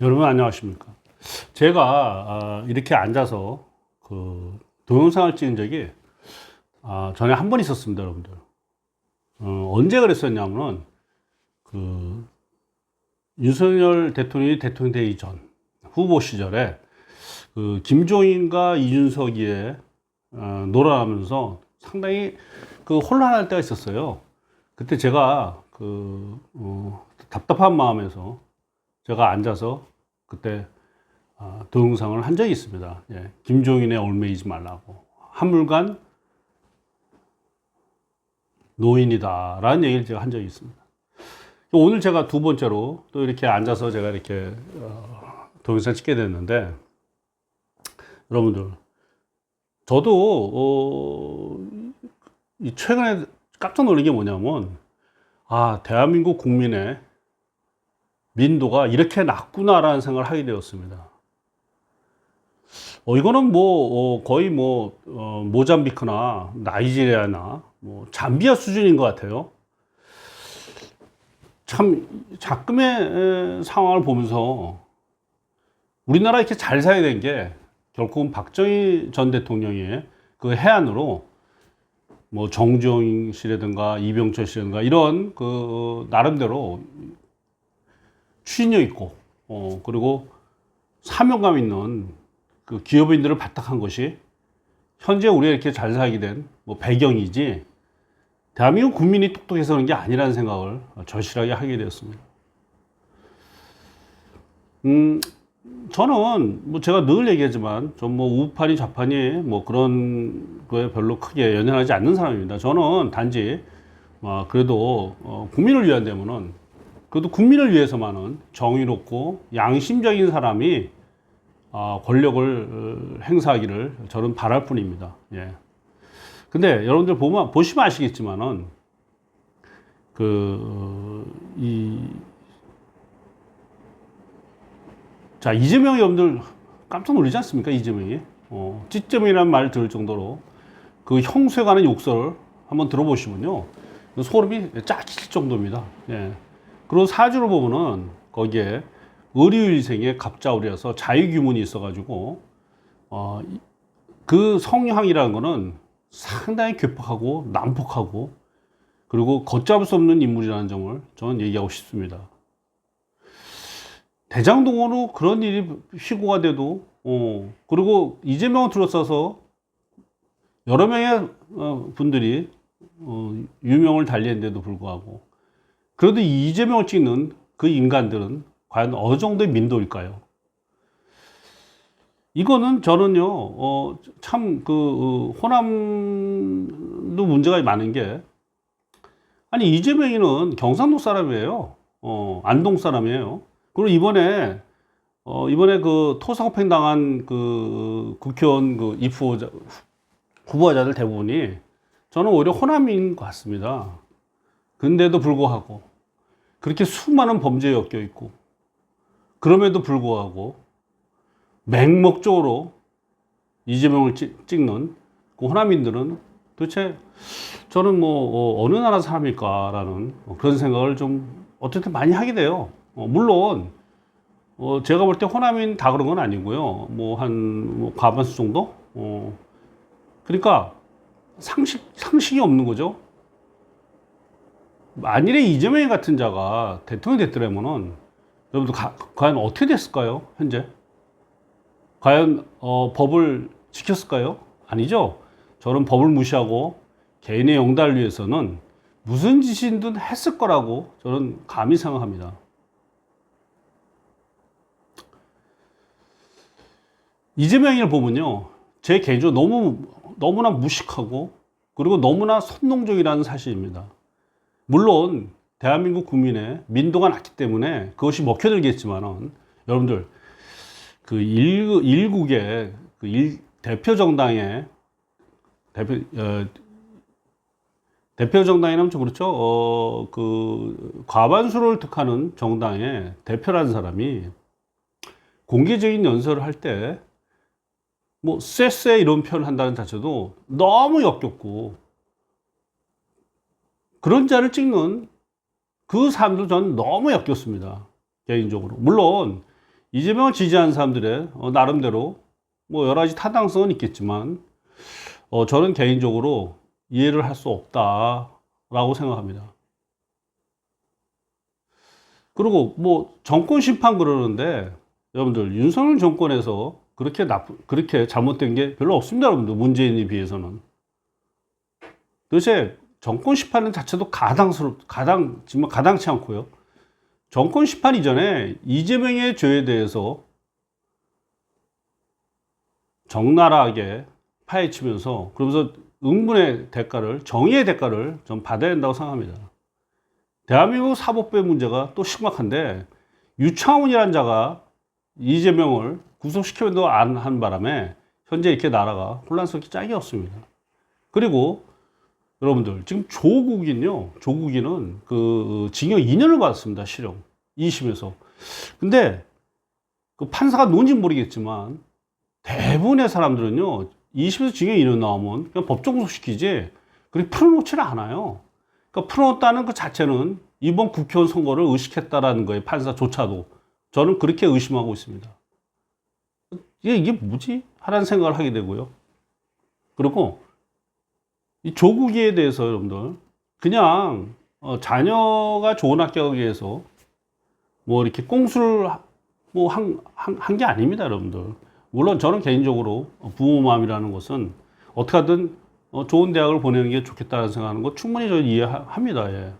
여러분 안녕하십니까? 제가 이렇게 앉아서 동영상을 찍은 적이 전에 한 번 있었습니다, 여러분들. 언제 그랬었냐면은 윤석열 대통령이 대통령 되기 전 후보 시절에 김종인과 이준석이 놀아나면서 상당히 혼란할 때가 있었어요. 그때 제가 답답한 마음에서 제가 앉아서 그때 동영상을 한 적이 있습니다. 예, 김종인의 얽매이지 말라고. 한물간 노인이다라는 얘기를 제가 한 적이 있습니다. 오늘 제가 두 번째로 또 이렇게 앉아서 제가 이렇게 동영상 찍게 됐는데, 여러분들, 저도 최근에 깜짝 놀란 게 뭐냐면, 대한민국 국민의 민도가 이렇게 낮구나라는 생각을 하게 되었습니다. 이거는 거의 모잠비크나 나이지리아나 잠비아 수준인 것 같아요. 참 작금의 상황을 보면서 우리나라 이렇게 잘 살게 된 게 결국은 박정희 전 대통령의 그 해안으로 정주영 씨라든가 이병철 씨라든가 이런 나름대로 추진력 있고 그리고 사명감 있는 기업인들을 바탕한 것이 현재 우리가 이렇게 잘 살게 된 배경이지, 대한민국 국민이 똑똑해서 그런 게 아니라는 생각을 절실하게 하게 되었습니다. 저는 제가 늘 얘기하지만 전 우파니 좌파니 그런 거에 별로 크게 연연하지 않는 사람입니다. 저는 단지 그래도 국민을 위한 데면은 그래도 국민을 위해서만은 정의롭고 양심적인 사람이 권력을 행사하기를 저는 바랄 뿐입니다. 예. 근데 여러분들 보시면 아시겠지만은 이재명이 여러분들 깜짝 놀라지 않습니까? 이재명이 찌점이라는 말 들을 정도로 형수에 관한 욕설을 한번 들어보시면요, 소름이 쫙칠 정도입니다. 예. 그리고 사주를 보면은 거기에 의리일생의 갑자울이라서 자유규문이 있어가지고 그 성향이라는 거는 상당히 괴팍하고 난폭하고 그리고 걷잡을 수 없는 인물이라는 점을 저는 얘기하고 싶습니다. 대장동으로 그런 일이 희고가 돼도 그리고 이재명을 둘러싸서 여러 명의 분들이 유명을 달리는데도 불구하고 그래도 이재명을 찍는 그 인간들은 과연 어느 정도의 민도일까요? 이거는 저는요, 참 호남도 문제가 많은 게, 아니, 이재명이는 경상도 사람이에요. 안동 사람이에요. 그리고 이번에 토사구팽 당한 국회의원 입후 후보자들 대부분이 저는 오히려 호남인 것 같습니다. 근데도 불구하고 그렇게 수많은 범죄에 엮여 있고, 그럼에도 불구하고 맹목적으로 이재명을 찍는 호남인들은 도대체 저는 어느 나라 사람일까라는 그런 생각을 좀 어쨌든 많이 하게 돼요. 물론 제가 볼 때 호남인 다 그런 건 아니고요. 한 과반수 정도? 그러니까 상식이 없는 거죠. 만일에 이재명 같은 자가 대통령이 됐더라면은 여러분들 과연 어떻게 됐을까요? 현재 과연 법을 지켰을까요? 아니죠. 저는 법을 무시하고 개인의 영달을 위해서는 무슨 짓이든 했을 거라고 저는 감히 생각합니다. 이재명을 보면요, 제 개인적으로 너무나 무식하고 그리고 너무나 선동적이라는 사실입니다. 물론 대한민국 국민의 민도가 낮기 때문에 그것이 먹혀들겠지만은, 여러분들 일국의 대표 정당의 대표 정당이라면 좀 그렇죠. 과반수를 득하는 정당의 대표라는 사람이 공개적인 연설을 할 때 쎄쎄 이런 표현을 한다는 자체도 너무 역겹고, 그런 자를 찍는 그 사람도 저는 너무 역겹습니다. 개인적으로. 물론 이재명을 지지하는 사람들의 나름대로 뭐 여러 가지 타당성은 있겠지만 저는 개인적으로 이해를 할 수 없다라고 생각합니다. 그리고 뭐 정권 심판 그러는데 여러분들 윤석열 정권에서 그렇게 잘못된 게 별로 없습니다, 여러분들. 문재인에 비해서는. 도대체 정권 심판 자체도 정말 가당치 않고요. 정권 심판 이전에 이재명의 죄에 대해서 적나라하게 파헤치면서 그러면서 응분의 대가를, 정의의 대가를 좀 받아야 된다고 생각합니다. 대한민국 사법부의 문제가 또 심각한데 유창훈이라는 자가 이재명을 구속시키면도 안 한 바람에 현재 이렇게 나라가 혼란스럽게 짝이 없습니다. 그리고 여러분들 지금 조국인은 그 징역 2년을 받았습니다. 실형 2심에서. 근데 그 판사가 누군지 모르겠지만 대부분의 사람들은요 2심에서 징역 2년 나오면 그냥 법정 구속시키지 그렇게 풀어놓지를 않아요. 그러니까 풀어놓다는 그 자체는 이번 국회의원 선거를 의식했다라는 거예요. 판사조차도. 저는 그렇게 의심하고 있습니다. 이게 뭐지? 하라는 생각을 하게 되고요. 그리고 이 조국이에 대해서 여러분들 그냥 자녀가 좋은 학교 가기 위해서 뭐 이렇게 꼼수를 뭐 한 게 아닙니다, 여러분들. 물론 저는 개인적으로 부모 마음이라는 것은 어떻게 하든 좋은 대학을 보내는 게 좋겠다는 생각하는 거 충분히 저는 이해합니다. 예.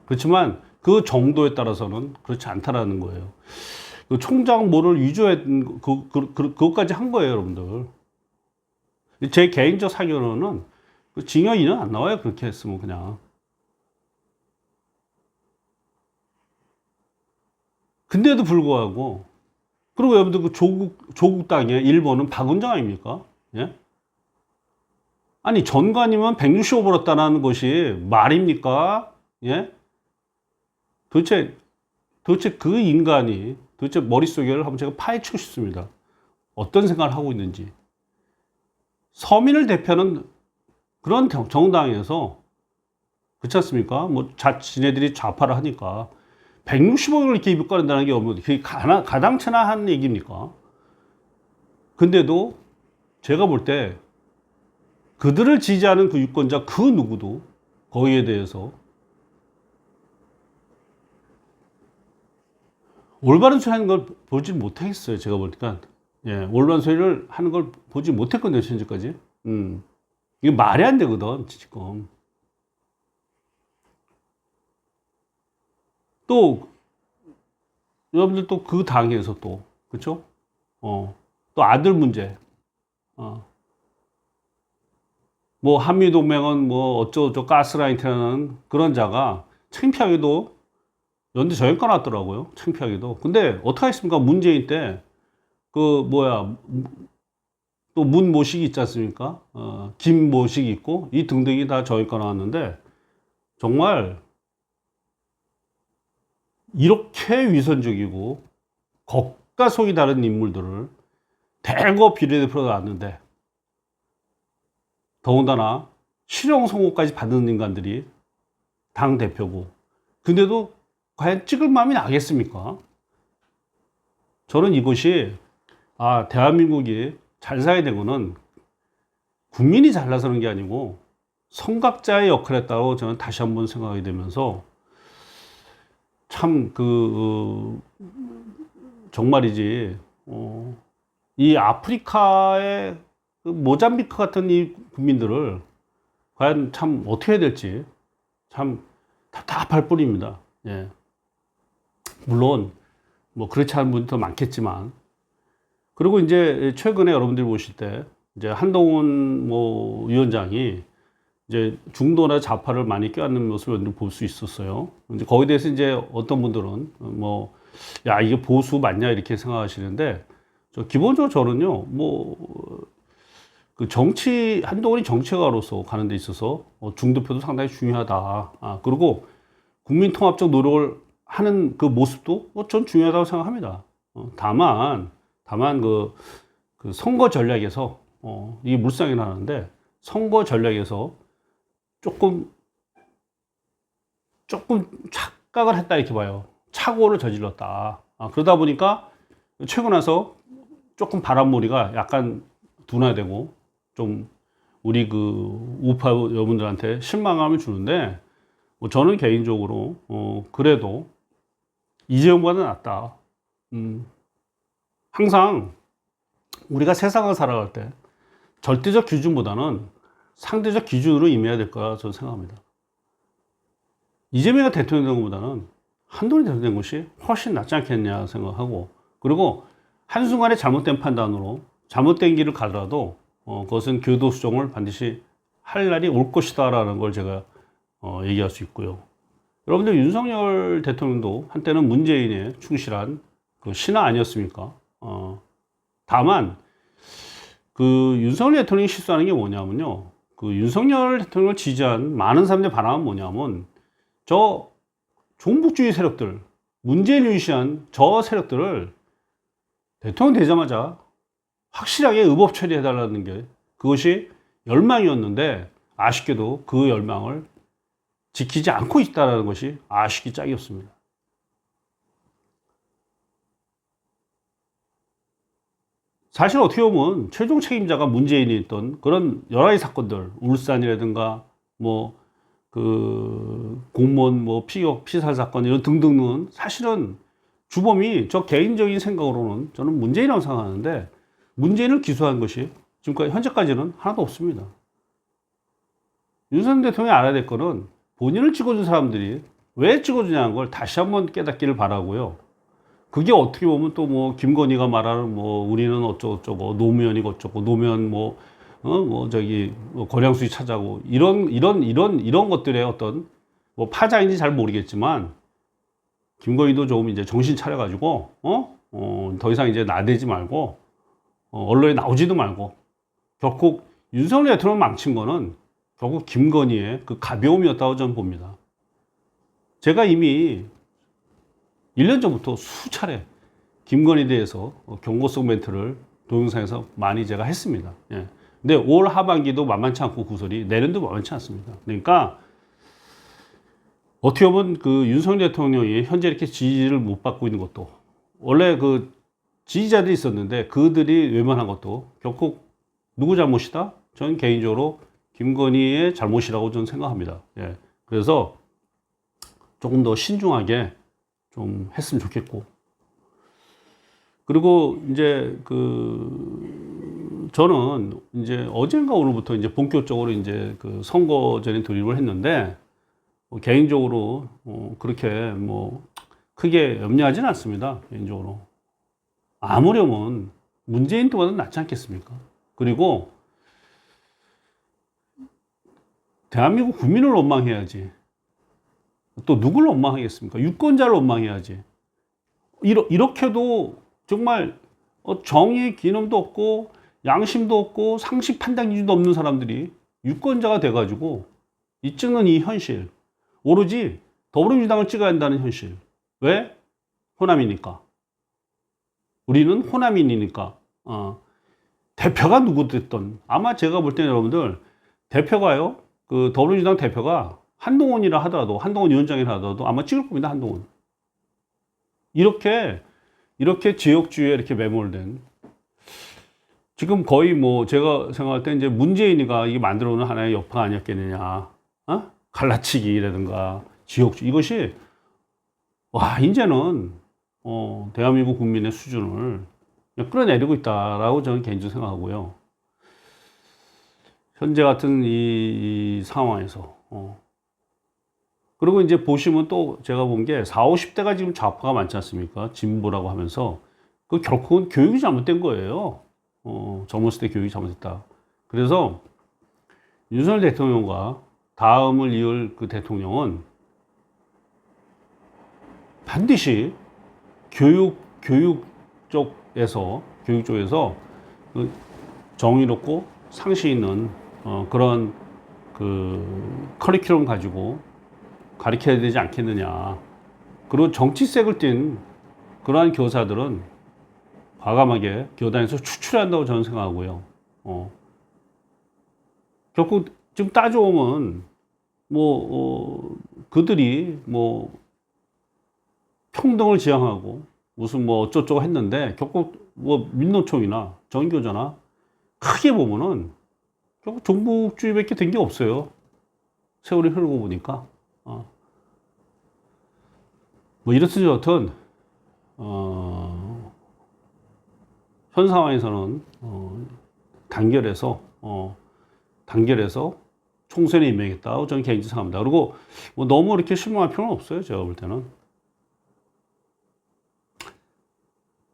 그렇지만 그 정도에 따라서는 그렇지 않다라는 거예요. 그 총장 뭐를 위조했던 그것까지 한 거예요, 여러분들. 제 개인적 사견으로는 징역 2년 안 나와요, 그렇게 했으면 그냥. 근데도 불구하고 그리고 여러분들 그 조국 땅에 일본은 박은정 아닙니까? 예? 아니 전관이면 165 벌었다는 것이 말입니까? 예? 도대체 그 인간이 도대체 머릿속에를 한번 제가 파헤치고 싶습니다. 어떤 생각을 하고 있는지. 서민을 대표하는 그런 정당에서 그렇지 않습니까? 뭐 지네들이 좌파를 하니까 160억을 이렇게 입을 꺼낸다는 게 그게 가당치나 한 얘기입니까? 근데도 제가 볼 때 그들을 지지하는 그 유권자 그 누구도 거기에 대해서 올바른 소리 하는 걸 보지 못하겠어요. 제가 보니까. 예, 올바른 소리를 하는 걸 보지 못했거든요, 현재까지. 이게 말이 안 되거든, 지금. 또, 여러분들 또 그 당에서 또, 그쵸? 또 아들 문제. 뭐, 한미동맹은 뭐, 어쩌고저쩌고 가스라이팅하는 그런 자가 창피하게도 연대 저격가 났더라고요. 창피하게도. 근데 어떡하겠습니까? 문재인 때, 또 문 모식이 있지 않습니까? 김 모식이 있고, 이 등등이 다 저격가 나왔는데, 정말, 이렇게 위선적이고, 겉과 속이 다른 인물들을 대거 비례대표로 놨는데, 더군다나, 실형 선고까지 받은 인간들이 당대표고, 근데도 과연 찍을 마음이 나겠습니까? 저는 이것이 대한민국이 잘 살아야 되고는 국민이 잘나서 그런 게 아니고 선각자의 역할을 했다고 저는 다시 한번 생각하게 되면서 참 정말이지 이 아프리카의 모잠비크 같은 이 국민들을 과연 참 어떻게 해야 될지 참 답답할 뿐입니다. 예. 물론 뭐 그렇지 않은 분이 더 많겠지만 그리고 이제 최근에 여러분들이 보실 때 이제 한동훈 뭐 위원장이 이제 중도나 좌파를 많이 껴안는 모습을 볼 수 있었어요. 이제 거기에 대해서 이제 어떤 분들은 뭐 야 이게 보수 맞냐 이렇게 생각하시는데 기본적으로 저는요 뭐 그 한동훈이 정치가로서 가는 데 있어서 중도표도 상당히 중요하다. 그리고 국민 통합적 노력을 하는 그 모습도 전 중요하다고 생각합니다. 다만 그 선거 전략에서 이게 물상이 나는데 선거 전략에서 조금 착각을 했다 이렇게 봐요. 착오를 저질렀다. 그러다 보니까 최고 나서 조금 바람몰이가 약간 둔화되고 좀 우리 그 우파 여러분들한테 실망감을 주는데 뭐 저는 개인적으로 그래도 이재용보다는 낫다. 항상 우리가 세상을 살아갈 때 절대적 기준보다는 상대적 기준으로 임해야 될 거라 저는 생각합니다. 이재명이 대통령 된 것보다는 한동훈이 대통령 된 것이 훨씬 낫지 않겠냐 생각하고, 그리고 한순간에 잘못된 판단으로 잘못된 길을 가더라도 그것은 교도 수정을 반드시 할 날이 올 것이다 라는 걸 제가 얘기할 수 있고요. 여러분들 윤석열 대통령도 한때는 문재인의 충실한 그 신하 아니었습니까? 다만 그 윤석열 대통령이 실수하는 게 뭐냐면요, 그 윤석열 대통령을 지지한 많은 사람들의 바람은 뭐냐면 저 종북주의 세력들, 문재인을 유시한 저 세력들을 대통령 되자마자 확실하게 의법 처리해달라는 게 그것이 열망이었는데, 아쉽게도 그 열망을 지키지 않고 있다는 것이 아쉽기 짝이 없습니다. 사실 어떻게 보면 최종 책임자가 문재인이 있던 그런 여러 가지 사건들, 울산이라든가 뭐 그 공무원 뭐 피격 피살 사건 이런 등등은 사실은 주범이 저 개인적인 생각으로는 저는 문재인이라고 생각하는데, 문재인을 기소한 것이 지금까지 현재까지는 하나도 없습니다. 윤석열 대통령이 알아야 될 거는 본인을 찍어준 사람들이 왜 찍어주냐는 걸 다시 한번 깨닫기를 바라고요. 그게 어떻게 보면 또 뭐 김건희가 말하는 뭐 우리는 어쩌고저쩌고 노무현이고 어쩌고 노무현 뭐 저기 뭐 권양수지 찾아고 이런 것들의 어떤 뭐 파장인지 잘 모르겠지만, 김건희도 조금 이제 정신 차려가지고 더 이상 이제 나대지 말고 언론에 나오지도 말고, 결국 윤석열 대통령 망친 거는 결국 김건희의 그 가벼움이었다고 저는 봅니다. 제가 이미 1년 전부터 수차례 김건희에 대해서 경고성 멘트를 동영상에서 많이 제가 했습니다. 예. 근데 올 하반기도 만만치 않고 구설이, 내년도 만만치 않습니다. 그러니까 어떻게 보면 그 윤석열 대통령이 현재 이렇게 지지를 못 받고 있는 것도, 원래 그 지지자들이 있었는데 그들이 외면한 것도 결국 누구 잘못이다? 저는 개인적으로 김건희의 잘못이라고 저는 생각합니다. 예. 그래서 조금 더 신중하게 좀 했으면 좋겠고, 그리고 이제 저는 이제 어젠가 오늘부터 이제 본격적으로 이제 그 선거전에 돌입을 했는데, 개인적으로 그렇게 뭐 크게 염려하지는 않습니다. 개인적으로 아무려면 문재인 또한 낫지 않겠습니까? 그리고 대한민국 국민을 원망해야지 또 누굴 원망하겠습니까? 유권자를 원망해야지. 이렇게도 정말 정의의 기능도 없고 양심도 없고 상식 판단 기준도 없는 사람들이 유권자가 돼가지고 이 찍는 이 현실, 오로지 더불어민주당을 찍어야 한다는 현실. 왜? 호남이니까. 우리는 호남인이니까. 대표가 누구 됐던, 아마 제가 볼 때는 여러분들 대표가요, 그 더불어민주당 대표가 한동훈이라 하더라도, 한동훈 위원장이라 하더라도 아마 찍을 겁니다. 한동훈. 이렇게 지역주의에 이렇게 매몰된, 지금 거의 뭐 제가 생각할 때 이제 문재인이가 이게 만들어 놓은 하나의 여파 아니었겠느냐. 갈라치기라든가 지역주의, 이것이 와 이제는 대한민국 국민의 수준을 끌어내리고 있다라고 저는 개인적으로 생각하고요. 현재 같은 이 상황에서 그리고 이제 보시면 또 제가 본 게 40, 50대가 지금 좌파가 많지 않습니까? 진보라고 하면서 그 결국은 교육이 잘못된 거예요. 젊었을 때 교육이 잘못됐다. 그래서 윤석열 대통령과 다음을 이을 그 대통령은 반드시 교육 쪽에서 그 정의롭고 상식 있는 그런 그 커리큘럼 가지고 가르쳐야 되지 않겠느냐. 그리고 정치색을 띤 그러한 교사들은 과감하게 교단에서 추출해야 한다고 저는 생각하고요. 결국 지금 따져보면 그들이 평등을 지향하고 무슨 뭐 어쩌고저쩌고 했는데 결국 뭐 민노총이나 전교조나 크게 보면은 결국 종북주의밖에 된 게 없어요. 세월이 흐르고 보니까. 뭐 이렇든 저렇든 현 상황에서는 단결해서 총선에 임하겠다고 저는 개인적으로 생각합니다. 그리고 뭐 너무 이렇게 실망할 필요는 없어요. 제가 볼 때는.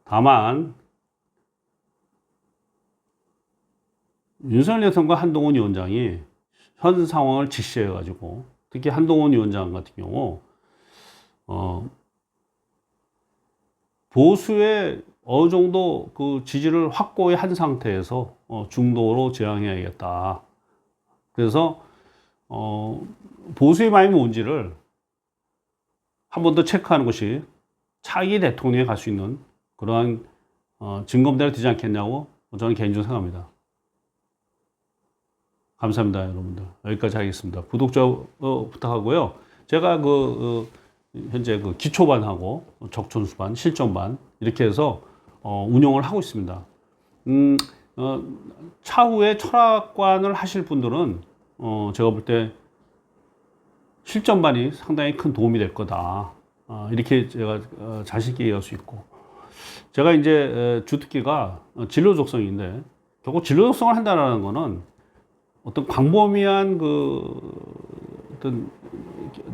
다만 윤석열 대통령과 한동훈 위원장이 현 상황을 직시해가지고 특히 한동훈 위원장 같은 경우 보수의 어느 정도 그 지지를 확고히 한 상태에서 중도로 제왕해야겠다. 그래서 보수의 마음이 뭔지를 한 번 더 체크하는 것이 차기 대통령에 갈 수 있는 그러한 징검다리가 되지 않겠냐고 저는 개인적으로 생각합니다. 감사합니다, 여러분들. 여기까지 하겠습니다. 구독, 좋아요 부탁하고요. 제가 현재 기초반하고 적촌수반, 실전반 이렇게 해서 운영을 하고 있습니다. 차후에 철학관을 하실 분들은 제가 볼 때 실전반이 상당히 큰 도움이 될 거다. 이렇게 제가 자신 있게 얘기할 수 있고, 제가 이제 주특기가 진로 적성인데 결국 진로 적성을 한다는 거는 어떤 광범위한 어떤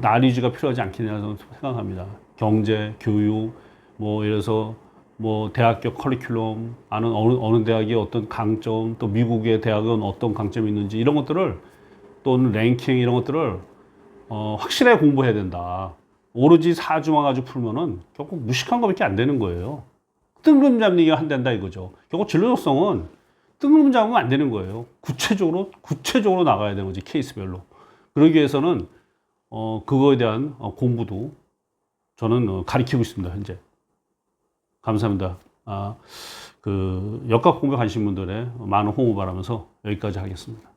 난이주가 필요하지 않겠냐고 생각합니다. 경제, 교육, 뭐 예를 들어서 뭐 대학교 커리큘럼, 어느 대학의 어떤 강점, 또 미국의 대학은 어떤 강점이 있는지 이런 것들을, 또는 랭킹 이런 것들을 확실하게 공부해야 된다. 오로지 사주만 가지고 풀면은 결국 무식한 것밖에 안 되는 거예요. 뜬금 잡기가 안 된다 이거죠. 결국 진로 적성은 뜬금 잡으면 안 되는 거예요. 구체적으로 나가야 되는 거지, 케이스별로. 그러기 위해서는 그거에 대한 공부도 저는 가르치고 있습니다, 현재. 감사합니다. 역학 공부에 관심 분들의 많은 호응 바라면서 여기까지 하겠습니다.